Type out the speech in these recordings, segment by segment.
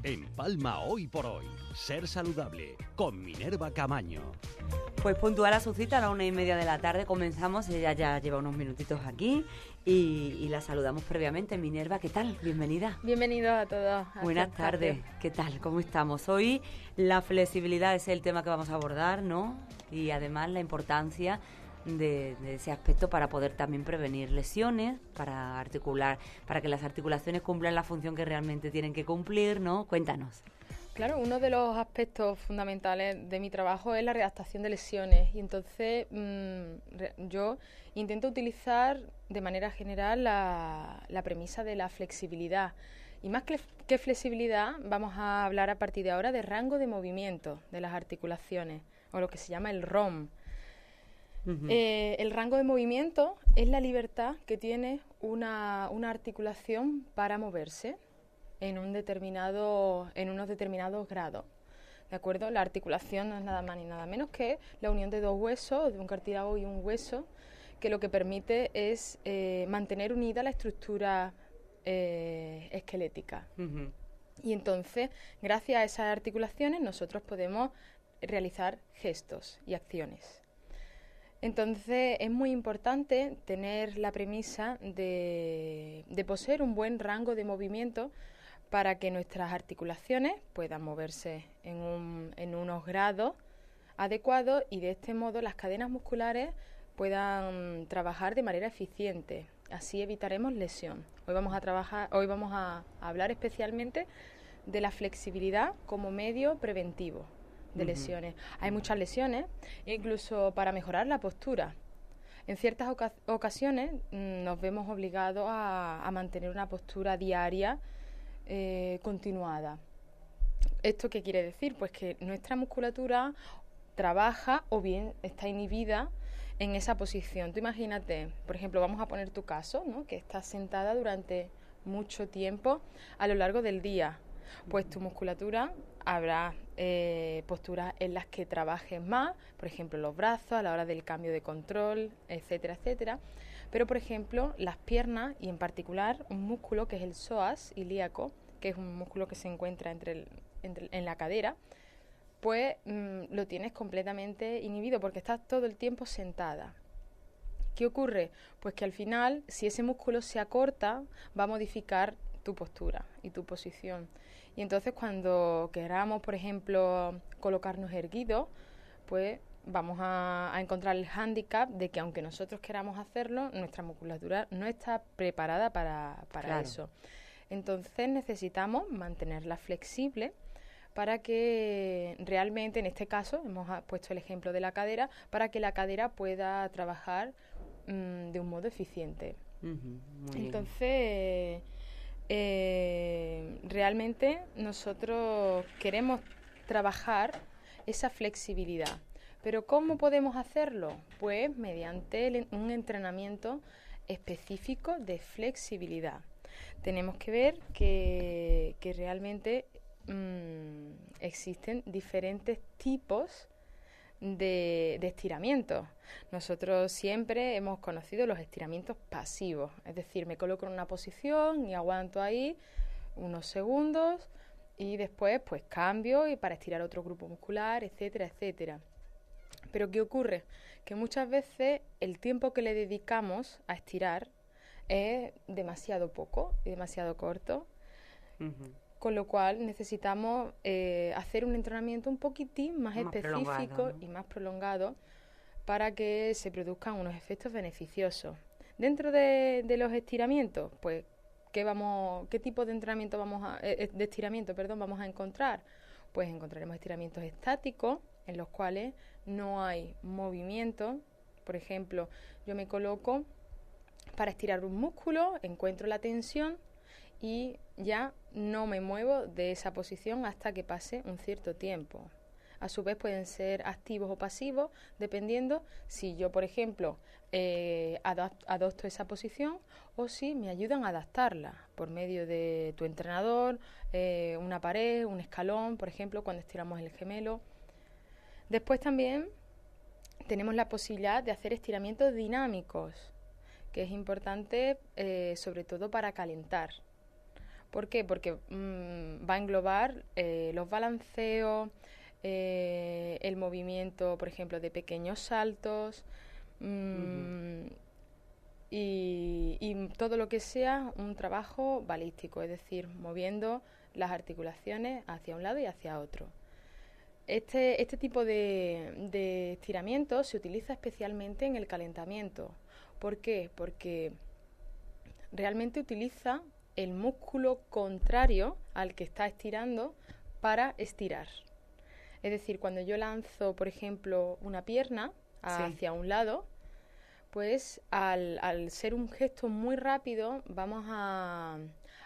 En Palma Hoy por Hoy, ser saludable con Minerva Camaño. Pues puntual a su cita a las 1:30 de la tarde comenzamos. Ella ya lleva unos minutitos aquí y la saludamos previamente. Minerva, ¿qué tal? Bienvenida. Bienvenidos a todos. Buenas tardes. ¿Qué tal? ¿Cómo estamos? Hoy la flexibilidad es el tema que vamos a abordar, ¿no? Y además la importancia de ese aspecto para poder también prevenir lesiones, para articular, para que las articulaciones cumplan la función que realmente tienen que cumplir, ¿no? Cuéntanos. Claro, uno de los aspectos fundamentales de mi trabajo es la readaptación de lesiones y entonces yo intento utilizar de manera general la premisa de la flexibilidad. Y más que flexibilidad, vamos a hablar a partir de ahora de rango de movimiento de las articulaciones, o lo que se llama el ROM. Uh-huh. El rango de movimiento es la libertad que tiene una articulación para moverse en unos determinados grados, ¿de acuerdo? La articulación no es nada más ni nada menos que la unión de dos huesos, de un cartílago y un hueso, que lo que permite es mantener unida la estructura esquelética. Uh-huh. Y entonces, gracias a esas articulaciones, nosotros podemos realizar gestos y acciones. Entonces, es muy importante tener la premisa de poseer un buen rango de movimiento para que nuestras articulaciones puedan moverse en unos grados adecuados y de este modo las cadenas musculares puedan trabajar de manera eficiente. Así evitaremos lesión. Hoy vamos a hablar especialmente de la flexibilidad como medio preventivo de lesiones. Hay muchas lesiones, incluso para mejorar la postura. En ciertas ocasiones nos vemos obligados a mantener una postura diaria continuada. ¿Esto qué quiere decir? Pues que nuestra musculatura trabaja o bien está inhibida en esa posición. Tú imagínate, por ejemplo, vamos a poner tu caso, ¿no? Que estás sentada durante mucho tiempo a lo largo del día. Pues tu musculatura habrá posturas en las que trabajes más, por ejemplo los brazos a la hora del cambio de control, etcétera, etcétera. Pero, por ejemplo, las piernas y en particular un músculo que es el psoas ilíaco, que es un músculo que se encuentra en la cadera, pues lo tienes completamente inhibido porque estás todo el tiempo sentada. ¿Qué ocurre? Pues que al final, si ese músculo se acorta, va a modificar tu postura y tu posición. Y entonces cuando queramos, por ejemplo, colocarnos erguidos, pues vamos a encontrar el hándicap de que aunque nosotros queramos hacerlo, nuestra musculatura no está preparada para claro. Eso. Entonces necesitamos mantenerla flexible para que realmente, en este caso, hemos puesto el ejemplo de la cadera, para que la cadera pueda trabajar de un modo eficiente. Uh-huh, entonces, realmente nosotros queremos trabajar esa flexibilidad. ¿Pero cómo podemos hacerlo? Pues mediante un entrenamiento específico de flexibilidad. Tenemos que ver que realmente existen diferentes tipos de estiramientos. Nosotros siempre hemos conocido los estiramientos pasivos, es decir, me coloco en una posición y aguanto ahí unos segundos y después pues cambio y para estirar otro grupo muscular, etcétera, etcétera. Pero ¿qué ocurre? Que muchas veces el tiempo que le dedicamos a estirar es demasiado poco y demasiado corto. Uh-huh. Con lo cual necesitamos hacer un entrenamiento un poquitín más específico, ¿no? Y más prolongado para que se produzcan unos efectos beneficiosos. Dentro de los estiramientos, pues, ¿qué tipo de entrenamiento vamos a encontrar? Pues encontraremos estiramientos estáticos en los cuales no hay movimiento. Por ejemplo, yo me coloco para estirar un músculo, encuentro la tensión y ya no me muevo de esa posición hasta que pase un cierto tiempo. A su vez pueden ser activos o pasivos, dependiendo si yo, por ejemplo, adopto esa posición o si me ayudan a adaptarla por medio de tu entrenador, una pared, un escalón, por ejemplo, cuando estiramos el gemelo. Después también tenemos la posibilidad de hacer estiramientos dinámicos, que es importante sobre todo para calentar. ¿Por qué? Porque va a englobar los balanceos, el movimiento, por ejemplo, de pequeños saltos, y todo lo que sea un trabajo balístico, es decir, moviendo las articulaciones hacia un lado y hacia otro. Este tipo de estiramiento se utiliza especialmente en el calentamiento. ¿Por qué? Porque realmente utiliza el músculo contrario al que está estirando para estirar. Es decir, cuando yo lanzo, por ejemplo, una pierna hacia un lado, pues al ser un gesto muy rápido vamos a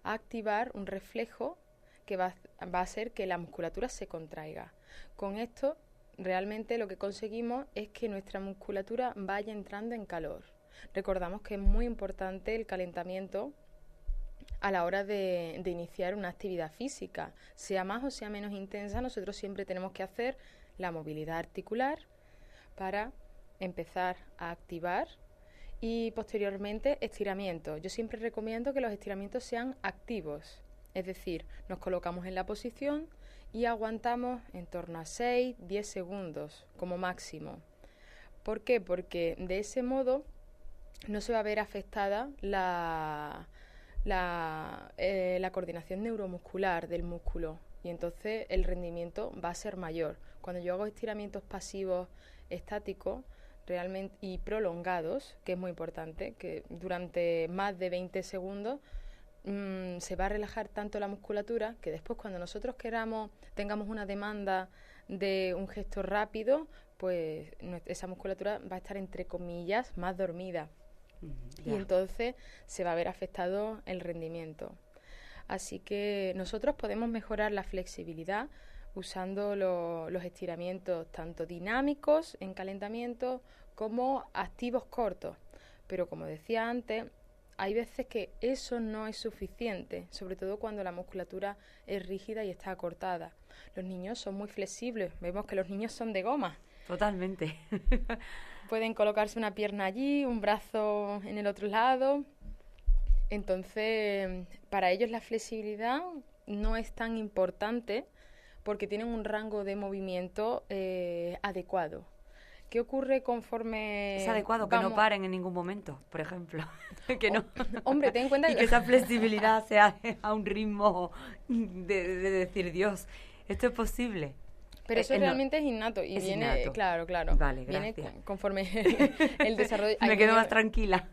activar un reflejo que va a hacer que la musculatura se contraiga. Con esto realmente lo que conseguimos es que nuestra musculatura vaya entrando en calor. Recordamos que es muy importante el calentamiento a la hora de iniciar una actividad física. Sea más o sea menos intensa, nosotros siempre tenemos que hacer la movilidad articular para empezar a activar y posteriormente estiramiento. Yo siempre recomiendo que los estiramientos sean activos, es decir, nos colocamos en la posición y aguantamos en torno a 6-10 segundos como máximo. ¿Por qué? Porque de ese modo no se va a ver afectada la coordinación neuromuscular del músculo y entonces el rendimiento va a ser mayor. Cuando yo hago estiramientos pasivos estáticos realmente y prolongados, que es muy importante, que durante más de 20 segundos se va a relajar tanto la musculatura que después cuando nosotros tengamos una demanda de un gesto rápido, pues esa musculatura va a estar entre comillas más dormida. Y entonces se va a ver afectado el rendimiento. Así que nosotros podemos mejorar la flexibilidad usando los estiramientos tanto dinámicos en calentamiento como activos cortos. Pero como decía antes, hay veces que eso no es suficiente, sobre todo cuando la musculatura es rígida y está acortada. Los niños son muy flexibles, vemos que los niños son de goma. Totalmente. Pueden colocarse una pierna allí, un brazo en el otro lado. Entonces, para ellos la flexibilidad no es tan importante porque tienen un rango de movimiento adecuado. ¿Qué ocurre conforme...? Es adecuado que no paren en ningún momento, por ejemplo. Que no. Hombre, ten en cuenta y que esa flexibilidad sea a un ritmo de decir, Dios, esto es posible. Pero eso realmente es innato y viene, innato. Claro. Vale, gracias. Viene conforme el desarrollo. Me quedo más tranquila.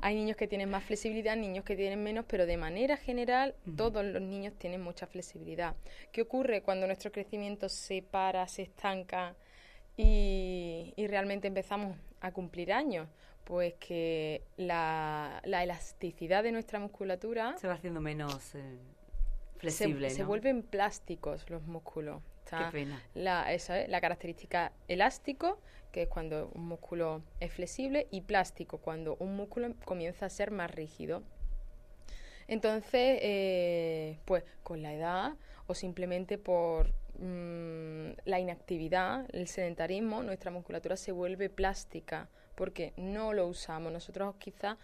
Hay niños que tienen más flexibilidad, niños que tienen menos, pero de manera general todos los niños tienen mucha flexibilidad. ¿Qué ocurre cuando nuestro crecimiento se para, se estanca y realmente empezamos a cumplir años? Pues que la elasticidad de nuestra musculatura se va haciendo menos flexible, se vuelven plásticos los músculos. Qué pena. Esa es la característica elástico, que es cuando un músculo es flexible, y plástico, cuando un músculo comienza a ser más rígido. Entonces, pues con la edad o simplemente por la inactividad, el sedentarismo, nuestra musculatura se vuelve plástica porque no lo usamos. Nosotros quizás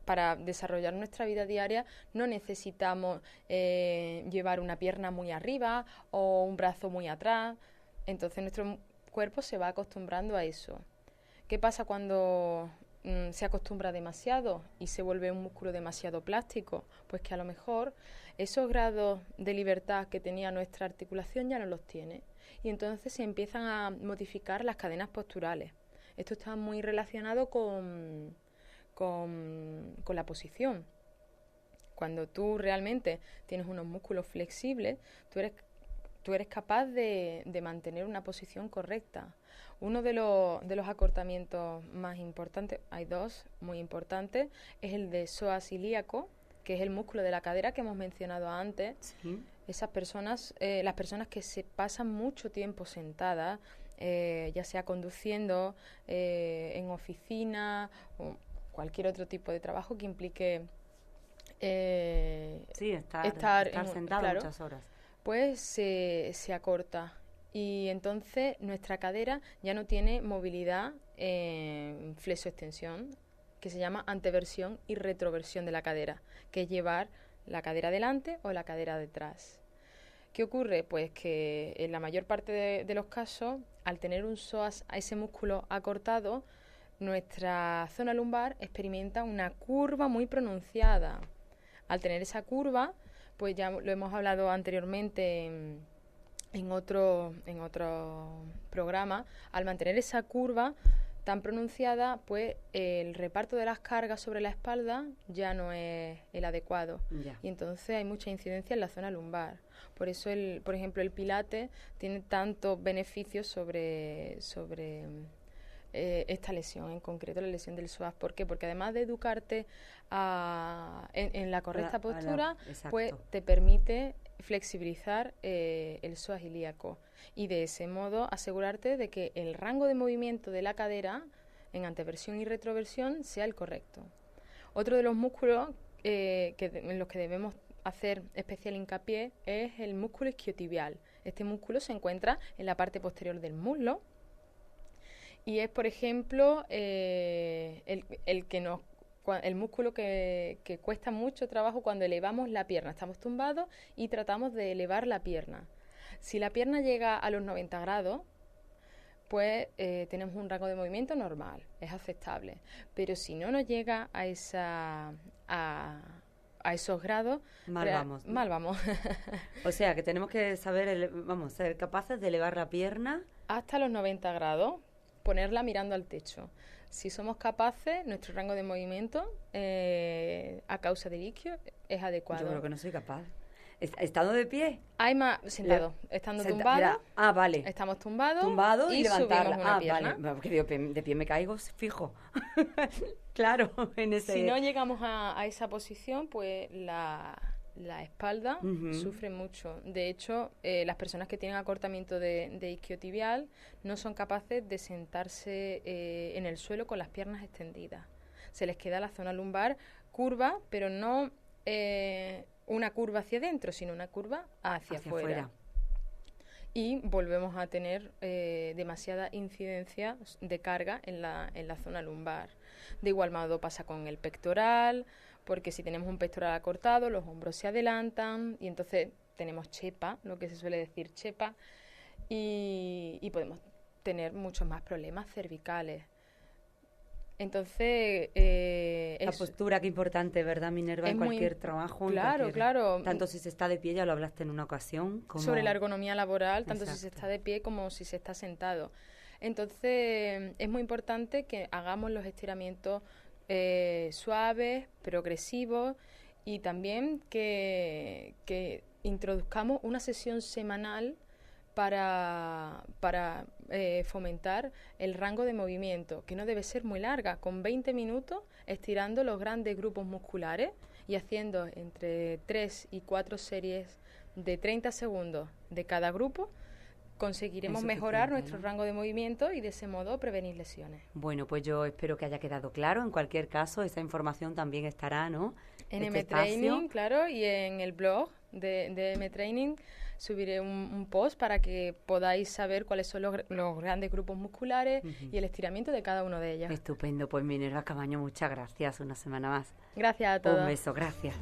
para desarrollar nuestra vida diaria no necesitamos llevar una pierna muy arriba o un brazo muy atrás. Entonces nuestro cuerpo se va acostumbrando a eso. ¿Qué pasa cuando se acostumbra demasiado y se vuelve un músculo demasiado plástico? Pues que a lo mejor esos grados de libertad que tenía nuestra articulación ya no los tiene. Y entonces se empiezan a modificar las cadenas posturales. Esto está muy relacionado con la posición. Cuando tú realmente tienes unos músculos flexibles, tú eres capaz de mantener una posición correcta. Uno de los acortamientos más importantes, hay dos muy importantes, es el de psoas ilíaco, que es el músculo de la cadera que hemos mencionado antes. Sí. Esas personas, las personas que se pasan mucho tiempo sentadas, ya sea conduciendo, en oficina o cualquier otro tipo de trabajo que implique estar sentado, claro, muchas horas, pues se acorta y entonces nuestra cadera ya no tiene movilidad en flexoextensión, que se llama anteversión y retroversión de la cadera, que es llevar la cadera delante o la cadera detrás. ¿Qué ocurre? Pues que en la mayor parte de los casos, al tener un psoas a ese músculo acortado, nuestra zona lumbar experimenta una curva muy pronunciada. Al tener esa curva, pues ya lo hemos hablado anteriormente en otro programa, al mantener esa curva tan pronunciada, pues el reparto de las cargas sobre la espalda ya no es el adecuado. Ya. Y entonces hay mucha incidencia en la zona lumbar. Por eso, por ejemplo, el Pilates tiene tantos beneficios sobre esta lesión, en concreto la lesión del psoas. ¿Por qué? Porque además de educarte en la correcta postura, pues te permite flexibilizar el psoas ilíaco y de ese modo asegurarte de que el rango de movimiento de la cadera en anteversión y retroversión sea el correcto. Otro de los músculos en los que debemos hacer especial hincapié es el músculo isquiotibial. Este músculo se encuentra en la parte posterior del muslo y es, por ejemplo, el músculo que cuesta mucho trabajo cuando elevamos la pierna. Estamos tumbados y tratamos de elevar la pierna. Si la pierna llega a los 90 grados, pues tenemos un rango de movimiento normal, es aceptable. Pero si no nos llega a esos grados, mal vamos. Mal vamos. O sea, que tenemos que saber, ser capaces de elevar la pierna hasta los 90 grados, ponerla mirando al techo. Si somos capaces, nuestro rango de movimiento a causa del isquio es adecuado. Yo creo que no soy capaz. ¿Estando de pie? Hay más sentado, estando tumbado. Vale. Estamos tumbados y levantarla. Una pierna. Vale, porque de pie me caigo fijo. Claro, en ese. Si no llegamos a esa posición, pues la espalda sufre mucho. De hecho, las personas que tienen acortamiento de isquiotibial no son capaces de sentarse en el suelo con las piernas extendidas. Se les queda la zona lumbar curva, pero no una curva hacia adentro, sino una curva hacia afuera. Y volvemos a tener demasiada incidencia de carga en la zona lumbar. De igual modo pasa con el pectoral, porque si tenemos un pectoral acortado, los hombros se adelantan y entonces tenemos chepa, lo que se suele decir chepa, y podemos tener muchos más problemas cervicales. Entonces, la postura, qué importante, ¿verdad, Minerva? En cualquier trabajo. Claro. Tanto si se está de pie, ya lo hablaste en una ocasión. Sobre la ergonomía laboral, tanto si se está de pie como si se está sentado. Entonces, es muy importante que hagamos los estiramientos suaves, progresivos, y también que introduzcamos una sesión semanal para fomentar el rango de movimiento, que no debe ser muy larga, con 20 minutos estirando los grandes grupos musculares y haciendo entre 3 y 4 series de 30 segundos de cada grupo, conseguiremos mejorar nuestro rango de movimiento y de ese modo prevenir lesiones. Bueno, pues yo espero que haya quedado claro. En cualquier caso, esa información también estará, ¿no? En M-Training, claro, y en el blog de M-Training subiré un post para que podáis saber cuáles son los grandes grupos musculares y el estiramiento de cada uno de ellos. Estupendo, pues Minerva Camaño, muchas gracias una semana más. Gracias a todos. Un beso, gracias.